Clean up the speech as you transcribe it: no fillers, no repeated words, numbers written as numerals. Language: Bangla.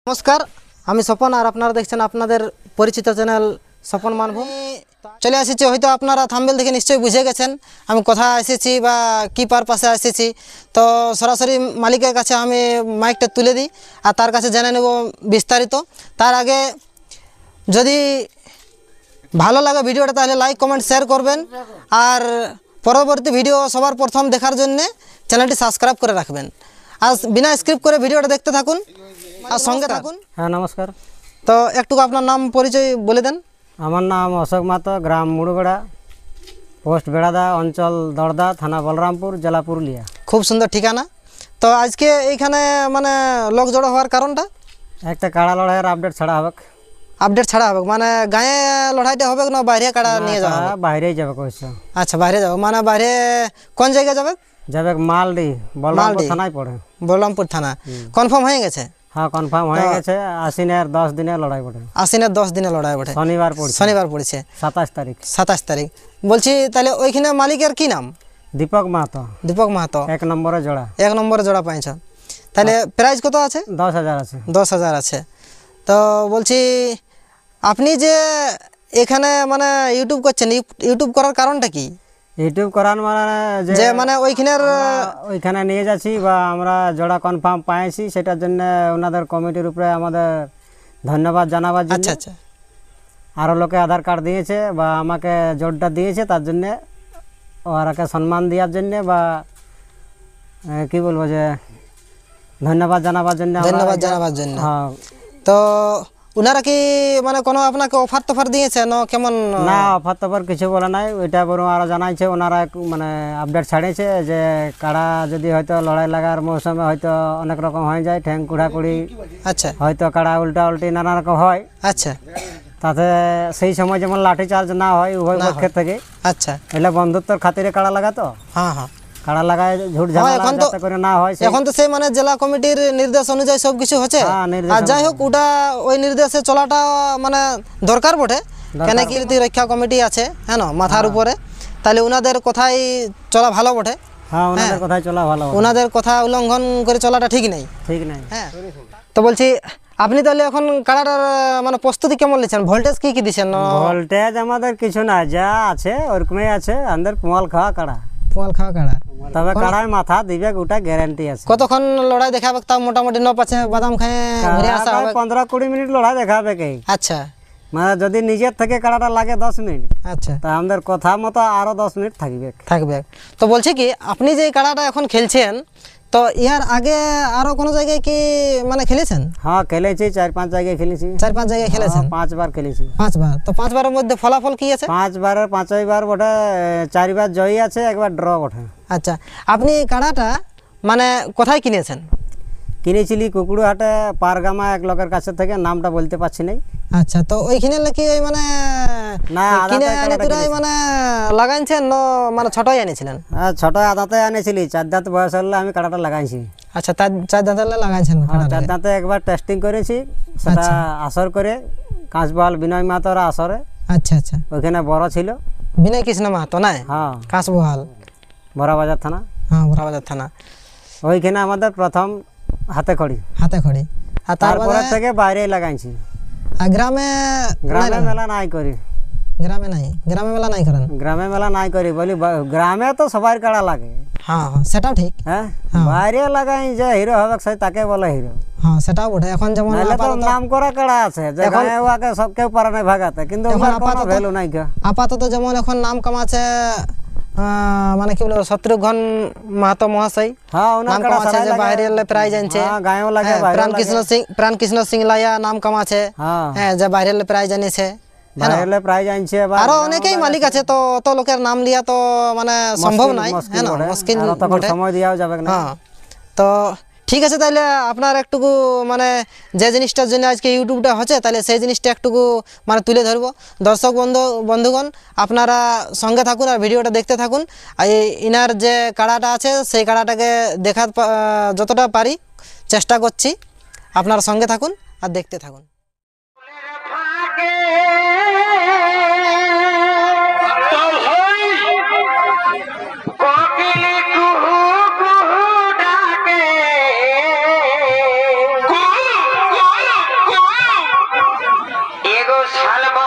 नमस्कार আমি স্বপন আর আপনারা দেখছেন আপনাদের পরিচিত চ্যানেল স্বপন মানভূম। চলে এসেছি, হয়তো আপনারা থাম্বনেল দেখে নিশ্চয়ই বুঝে গেছেন আমি কোথায় এসেছি বা কি পারপাসে এসেছি। তো সরাসরি মালিকের কাছে আমি মাইকটা তুলে দিই আর তার কাছে জেনে নেব বিস্তারিত। তার আগে যদি ভালো লাগে ভিডিওটা তাহলে লাইক কমেন্ট শেয়ার করবেন, আর পরবর্তী ভিডিও সবার প্রথম দেখার জন্য চ্যানেলটি সাবস্ক্রাইব করে রাখবেন। আর বিনা স্ক্রিপ্ট করে ভিডিওটা দেখতে থাকুন আর সঙ্গে থাকুন। হ্যাঁ নমস্কার। তো একটু আপনার নাম পরিচয় বলে দেন। আমার নাম অশোক মাতো, গ্রাম মুড়ুগড়া, পোস্ট বেড়াদা, অঞ্চল দড়দা, থানা বলরামপুর, জেলা পুরুলিয়া। খুব সুন্দর ঠিকানা। তো আজকে এইখানে মানে লোক জড়ো হওয়ার কারণটা? একটা কাড়া লড়াইয়ের আপডেট ছাড়া হবে। আপডেট ছাড়া হবে মানে গায়ে লড়াইটা হবে না বাইরে কাড়া নিয়ে যাওয়া হবে? বাইরেই যাবে কইছে। আচ্ছা বাইরে যাবে, মানে বাইরে কোন জায়গায় যাবে? যাবে মালডি, বলরামপুর থানায় পড়ে। বলরামপুর থানা। কনফার্ম হয়ে গেছে? হ্যাঁ কনফার্ম হয়ে গেছে। আশ্বিনের 10 দিনে লড়াই পড়ে। আশ্বিনের 10 দিনে লড়াই পড়ে। শনিবার পড়ছে। শনিবার পড়েছে 27 তারিখ। 27 তারিখ বলছি। তাহলে ওইখানে মালিকের কি নাম? দীপক মাহাতো। দীপক মাহাতো 1 নম্বরে জোড়া। 1 নম্বরে জোড়া পাইছ। তাহলে প্রাইস কত আছে? 10,000 আছে। 10,000 আছে। তো বলছি আপনি যে এখানে মানে ইউটিউব করছেন, ইউটিউব করার কারণটা কি? ইউটিউব করার মানে যে মানে ওইখানে নিয়ে যাচ্ছি বা আমরা জোড়া কনফার্ম পাইছি, সেটার জন্য ওনাদের কমিটির উপরে আমাদের ধন্যবাদ জানাবার জন্য। আচ্ছা আচ্ছা। আরও লোকে আধার কার্ড দিয়েছে বা আমাকে জোরটা দিয়েছে, তার জন্যে ওরাকে সম্মান দেওয়ার জন্যে বা কি বলবো যে ধন্যবাদ জানাবার জন্য। ধন্যবাদ জানাবার জন্য। হ্যাঁ। তো ওনারা কি মানে কোনো আপনাকে অফার টফার দিয়েছে না কেমন? না অফার টফার কিছু বলে নাই, ওইটা বরং আরও জানাইছে। ওনারা মানে আপডেট ছাড়িয়েছে যে কাড়া যদি হয়তো লড়াই লাগার মৌসুমে হয়তো অনেক রকম হয়ে যায়, ঠ্যাং কুড়াকুড়ি, আচ্ছা হয়তো কাড়া উল্টা উল্টি নানা রকম হয়। আচ্ছা। তাতে সেই সময় যেমন লাঠি চার্জ না হয় উভয় পক্ষের থেকে। আচ্ছা। এলে বন্ধুত্বর খাতিরে কাড়া লাগাতো। হ্যাঁ হ্যাঁ। কাড়া লাগায় ঝুট ঝামেলা যাতে করে না হয়। এখন তো সেই মানে জেলা কমিটির নির্দেশ অনুযায়ী সব কিছু হচ্ছে। আর যাই হোক ওটা ওই নির্দেশে চলাটা মানে দরকার বটে, কেন কি রক্ষা কমিটি আছে হ্যাঁ না মাথার উপরে, তাহলে ওনাদের কথাই চলা ভালো বটে। হ্যাঁ ওনাদের কথাই চলা ভালো। ওনাদের কথা উল্লঙ্ঘন করে চলাটা ঠিক নেই। ঠিক নেই। হ্যাঁ। তো বলছি আপনি তাহলে এখন কাড়াটার মানে প্রস্তুতি কেমন নিচ্ছেন? ভোল্টেজ কি কি দিচ্ছেন? ভোল্টেজ আমাদের কিছু না, যা আছে ওরকমই আছে। আমাদের পোয়াল খাওয়া কাড়া। পোয়াল খাওয়া কাড়া। তবে কাড়ায় মাথা দিবে ওটা গ্যারান্টি আছে। কতক্ষণ লড়াই দেখাবে তাও মোটামুটি 9 বাদাম খায় ঘুরে আসা হবে? 15-20 মিনিট লড়াই দেখাবে কে। আচ্ছা। মানে যদি নিজের থেকে কাড়াটা লাগে 10 মিনিট, আচ্ছা, তা আমাদের কথা মতো আরো 10 মিনিট থাকবে। তো বলছি কি আপনি যে কাড়াটা এখন খেলছেন, তো ইয়ার আগে আরো কোনো জায়গায় কি মানে খেলেছেন? হ্যাঁ খেলেছি, 4-5 জায়গায় খেলেছি। 4-5 জায়গায় খেলেছেন? 5 বার খেলেছি। 5 বার? তো 5 বারের মধ্যে ফলাফল কি আছে? 5 বারের 5ই বার বটে, 4 বার জয়ী আছে, 1 বার ড্র বটে। আচ্ছা, আপনি কাড়াটা মানে কোথায় কিনেছেন? কিনেছিলি কুকুরহাটে পারগামা এক লোকের কাছে থেকে, নামটা বলতে পারছি না। আচ্ছা, তো ওইখানে নাকি ওই মানে না কিনে আনে তুরাই মানে লাগাইছেন না মানে ছোটই আনেছিলেন? হ্যাঁ ছোট আদাতে আনেছিলি, 4 দাঁত বয়স হলে আমি কাড়াটা লাগাইছি। আচ্ছা, 4 দাঁতে লাগাইছেন? 4 দাঁতে একবার টেস্টিং করেছি, সেটা আসর করে কাঁচবহাল বিনয় মাহাতোর আসরে। আচ্ছা আচ্ছা। ওইখানে বড় ছিল বিনয় কৃষ্ণ মাহাতো না? হ্যাঁ। কাঁচবহাল বড়াবাজার থানা। হ্যাঁ বড়াবাজার থানা। ওইখানে আমাদের প্রথম হাতে খড়ি। আর তারপরে থেকে বাইরে লাগাইছি। আর গ্রামে মেলা নাই করি। গ্রামে মেলা নাই করেন? গ্রামে মেলা নাই করি বলি, গ্রামে তো সবার কাড়া লাগে। হ্যাঁ সেটাও ঠিক। হ্যাঁ বাইরে লাগাই যে হিরো হবে সেই তাকে বলে হিরো। হ্যাঁ সেটাও বটে। এখন যেমন নাম করা কাড়া আছে যেখানে ওকে সব কেউ পারে না ভাগাতে, কিন্তু ওর কোনো ভ্যালু নাই। আপাতত যেমন এখন নাম কামাচ্ছে মানে কি বলবো শত্রুঘ্ন মাহাতো মহাশয়। হ্যাঁ ওনার কাড়া আছে যে বাইরে প্রাইজ আনছে। হ্যাঁ গায়ও লাগে। প্রাণকৃষ্ণ সিং লাইয়া নাম কামাচ্ছে। হ্যাঁ যে বাইরে প্রাইজ আনিছে, বাইরে প্রাইজ আনছে। আরো অনেকেই মালিক আছে, তো অত লোকের নাম লিয়া তো মানে সম্ভব নাই, হ্যাঁ না মুশকিল বটে, সময় দিয়াও যাবে না। হ্যাঁ তো ঠিক আছে, তাহলে আপনার একটুকু মানে যে জিনিসটার জন্য আজকে ইউটিউবটা হচ্ছে তাহলে সেই জিনিসটা একটুকু মানে তুলে ধরবো। দর্শক বন্ধুগণ আপনারা সঙ্গে থাকুন আর ভিডিওটা দেখতে থাকুন। আর ইনার যে কাড়াটা আছে সেই কাড়াটাকে দেখার যতটা পারি চেষ্টা করছি। আপনারা সঙ্গে থাকুন আর দেখতে থাকুন। ভালো